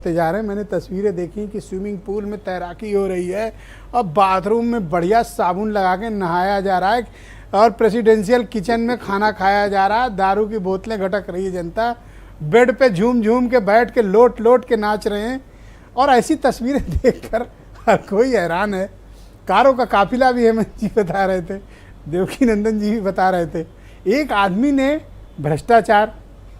जा रहे हैं। मैंने तस्वीरें देखी कि स्विमिंग पूल में तैराकी हो रही है और बाथरूम में बढ़िया साबुन लगा के नहाया जा रहा है और प्रेसिडेंशियल किचन में खाना खाया जा रहा है। दारू की बोतलें घटक रही है जनता, बेड पे झूम झूम के बैठ के लोट लोट के नाच रहे हैं। और ऐसी तस्वीरें देखकर हर कोई हैरान है। कारों का काफिला भी हेमंत जी बता रहे थे, देवकी नंदन जी भी बता रहे थे। एक आदमी ने भ्रष्टाचार,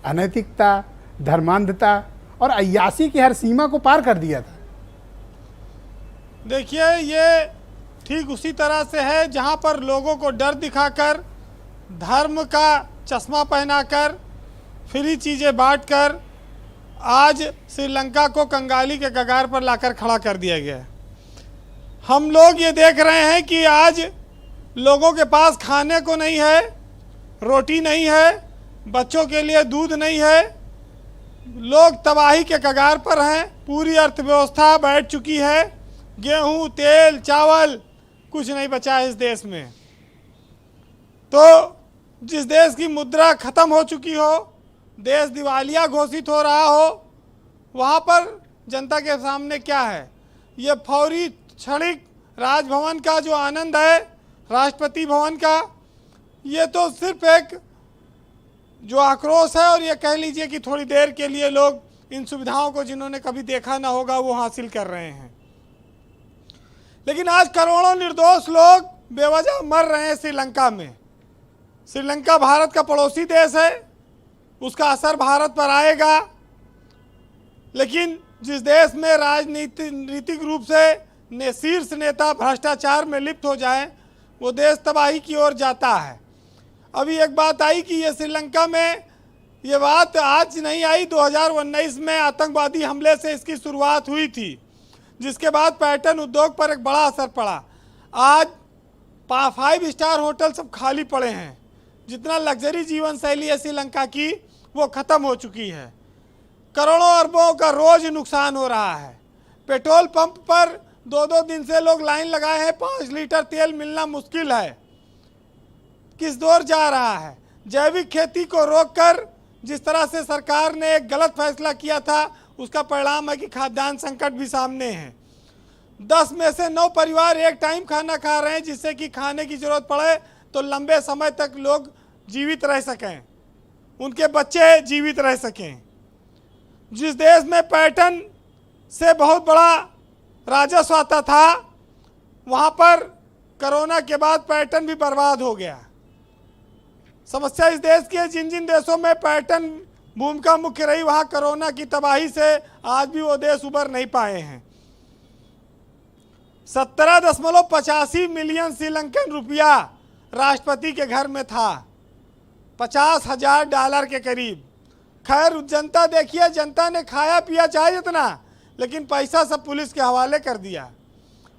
अनैतिकता, धर्मांधता और अय्यासी की हर सीमा को पार कर दिया था। देखिए, ये ठीक उसी तरह से है जहां पर लोगों को डर दिखाकर, धर्म का चश्मा पहनाकर, फ्री चीज़ें बांटकर आज श्रीलंका को कंगाली के कगार पर लाकर खड़ा कर दिया गया है। हम लोग ये देख रहे हैं कि आज लोगों के पास खाने को नहीं है, रोटी नहीं है, बच्चों के लिए दूध नहीं है, लोग तबाही के कगार पर हैं। पूरी अर्थव्यवस्था बैठ चुकी है, गेहूं, तेल, चावल कुछ नहीं बचा है इस देश में। तो जिस देश की मुद्रा खत्म हो चुकी हो, देश दिवालिया घोषित हो रहा हो, वहाँ पर जनता के सामने क्या है? ये फौरी क्षणिक राजभवन का जो आनंद है, राष्ट्रपति भवन का, ये तो सिर्फ एक जो आक्रोश है और ये कह लीजिए कि थोड़ी देर के लिए लोग इन सुविधाओं को जिन्होंने कभी देखा ना होगा वो हासिल कर रहे हैं। लेकिन आज करोड़ों निर्दोष लोग बेवजह मर रहे हैं श्रीलंका में। श्रीलंका भारत का पड़ोसी देश है, उसका असर भारत पर आएगा। लेकिन जिस देश में राजनीतिक रूप से शीर्ष नेता भ्रष्टाचार में लिप्त हो जाए, वो देश तबाही की ओर जाता है। अभी एक बात आई कि ये श्रीलंका में, ये बात आज नहीं आई, 2019 में आतंकवादी हमले से इसकी शुरुआत हुई थी, जिसके बाद पर्यटन उद्योग पर एक बड़ा असर पड़ा। आज 5 स्टार होटल सब खाली पड़े हैं। जितना लग्जरी जीवन शैली है श्रीलंका की, वो ख़त्म हो चुकी है। करोड़ों अरबों का रोज नुकसान हो रहा है। पेट्रोल पंप पर 2-2 दिन से लोग लाइन लगाए हैं, 5 लीटर तेल मिलना मुश्किल है। किस दौर जा रहा है? जैविक खेती को रोककर जिस तरह से सरकार ने एक गलत फैसला किया था, उसका परिणाम है कि खाद्यान्न संकट भी सामने है। 10 में से 9 परिवार एक टाइम खाना खा रहे हैं, जिससे कि खाने की जरूरत पड़े तो लंबे समय तक लोग जीवित रह सकें, उनके बच्चे जीवित रह सकें। जिस देश में पर्यटन से बहुत बड़ा राजस्व आता था, वहाँ पर कोरोना के बाद पर्यटन भी बर्बाद हो गया। समस्या इस देश की है, जिन जिन देशों में पर्यटन भूमिका मुख्य रही, वहाँ कोरोना की तबाही से आज भी वो देश उबर नहीं पाए हैं। 17.85 मिलियन श्रीलंकन रुपया राष्ट्रपति के घर में था, $50,000 के करीब। खैर, जनता देखिए, जनता ने खाया पिया चाहे जितना, लेकिन पैसा सब पुलिस के हवाले कर दिया।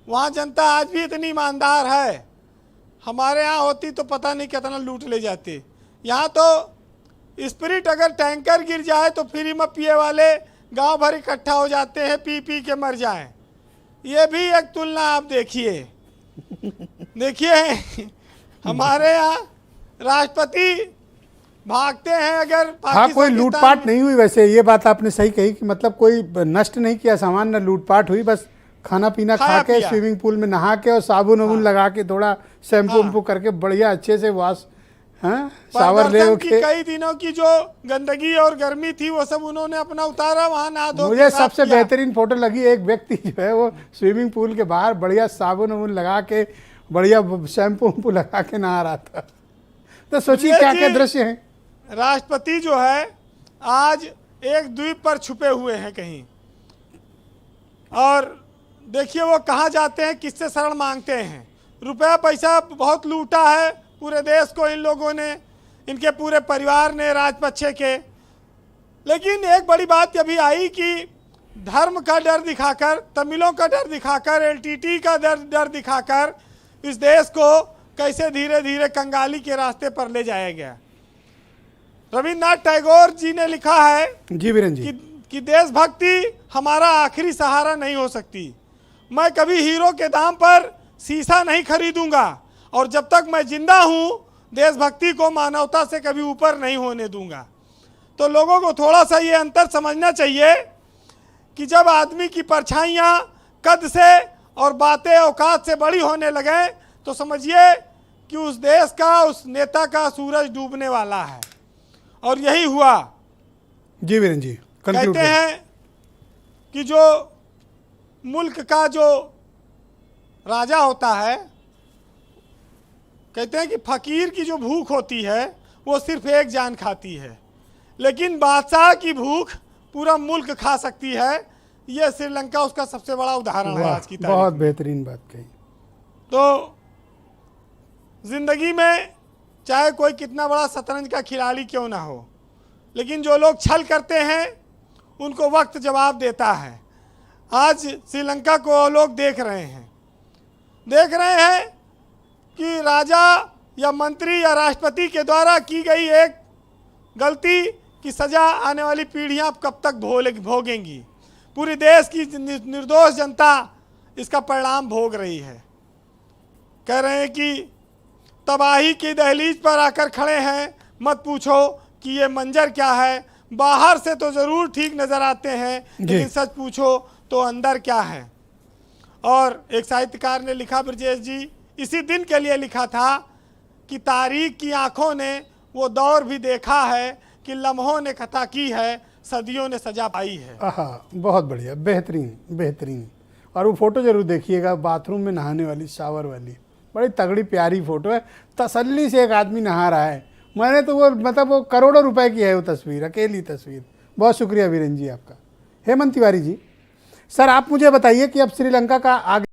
वहाँ जनता आज भी इतनी ईमानदार है। हमारे यहाँ होती तो पता नहीं कितना लूट ले जाते। यहाँ तो स्पिरिट अगर टैंकर गिर जाए तो फ्री में पिए वाले गांव भर इकट्ठा हो जाते हैं, पी पी के मर जाएं। ये भी एक तुलना आप देखिए। देखिए, हमारे यहाँ राष्ट्रपति भागते हैं अगर हाँ, कोई लूटपाट नहीं हुई। वैसे ये बात आपने सही कही कि मतलब कोई नष्ट नहीं किया सामान, न लूटपाट हुई, बस खाना पीना खा के स्विमिंग पूल में नहा के और साबुन वबुन लगा के थोड़ा शैम्पू वैम्पू करके बढ़िया अच्छे से वॉश, हाँ, शावर ले के। कई दिनों की जो गंदगी और गर्मी थी वो सब उन्होंने अपना उतारा, वहाँ नहा धो। मुझे सबसे बेहतरीन फोटो लगी, एक व्यक्ति जो है वो स्विमिंग पूल के बाहर बढ़िया साबुन वबुन लगा के, बढ़िया शैम्पू वैम्पू लगा के नहा रहा था। तो सोचिए क्या क्या दृश्य है। राष्ट्रपति जो है आज एक द्वीप पर छुपे हुए हैं कहीं, और देखिए वो कहाँ जाते हैं, किससे शरण मांगते हैं। रुपया पैसा बहुत लूटा है पूरे देश को इन लोगों ने, इनके पूरे परिवार ने, राजपक्षे के। लेकिन एक बड़ी बात अभी आई कि धर्म का डर दिखाकर, तमिलों का डर दिखाकर, एलटीटी का डर दिखाकर इस देश को कैसे धीरे धीरे कंगाली के रास्ते पर ले जाया गया। रविन्द्रनाथ टैगोर जी ने लिखा है जी वीरेन जी कि देशभक्ति हमारा आखिरी सहारा नहीं हो सकती। मैं कभी हीरो के दाम पर शीशा नहीं खरीदूंगा, और जब तक मैं जिंदा हूं देशभक्ति को मानवता से कभी ऊपर नहीं होने दूंगा। तो लोगों को थोड़ा सा ये अंतर समझना चाहिए कि जब आदमी की परछाइयाँ कद से और बातें औकात से बड़ी होने लगे तो समझिए कि उस देश का, उस नेता का सूरज डूबने वाला है। और यही हुआ। जी वीरेंद्र जी, conclude कहते हैं कि जो मुल्क का जो राजा होता है, कहते हैं कि फकीर की जो भूख होती है वो सिर्फ एक जान खाती है, लेकिन बादशाह की भूख पूरा मुल्क खा सकती है। ये श्रीलंका उसका सबसे बड़ा उदाहरण है आज की तारीख। बहुत बेहतरीन बात कही। तो जिंदगी में चाहे कोई कितना बड़ा शतरंज का खिलाड़ी क्यों ना हो, लेकिन जो लोग छल करते हैं उनको वक्त जवाब देता है। आज श्रीलंका को लोग देख रहे हैं कि राजा या मंत्री या राष्ट्रपति के द्वारा की गई एक गलती की सजा आने वाली पीढ़ियां अब कब तक भोगेंगी। पूरी देश की निर्दोष जनता इसका परिणाम भोग रही है। कह रहे हैं कि तबाही की दहलीज पर आकर खड़े हैं, मत पूछो कि ये मंजर क्या है। बाहर से तो ज़रूर ठीक नज़र आते हैं, लेकिन सच पूछो तो अंदर क्या है। और एक साहित्यकार ने लिखा, ब्रजेश जी, इसी दिन के लिए लिखा था कि तारीख की आंखों ने वो दौर भी देखा है कि लम्हों ने खता की है, सदियों ने सजा पाई है। हाँ, बहुत बढ़िया, बेहतरीन बेहतरीन। और वो फोटो जरूर देखिएगा, बाथरूम में नहाने वाली, शावर वाली, बड़ी तगड़ी प्यारी फोटो है। तसल्ली से एक आदमी नहा रहा है। मैंने तो वो मतलब वो करोड़ों रुपए की है वो तस्वीर, अकेली तस्वीर। बहुत शुक्रिया वीरेंद्र जी आपका। हेमंत तिवारी जी, सर आप मुझे बताइए कि अब श्रीलंका का आगे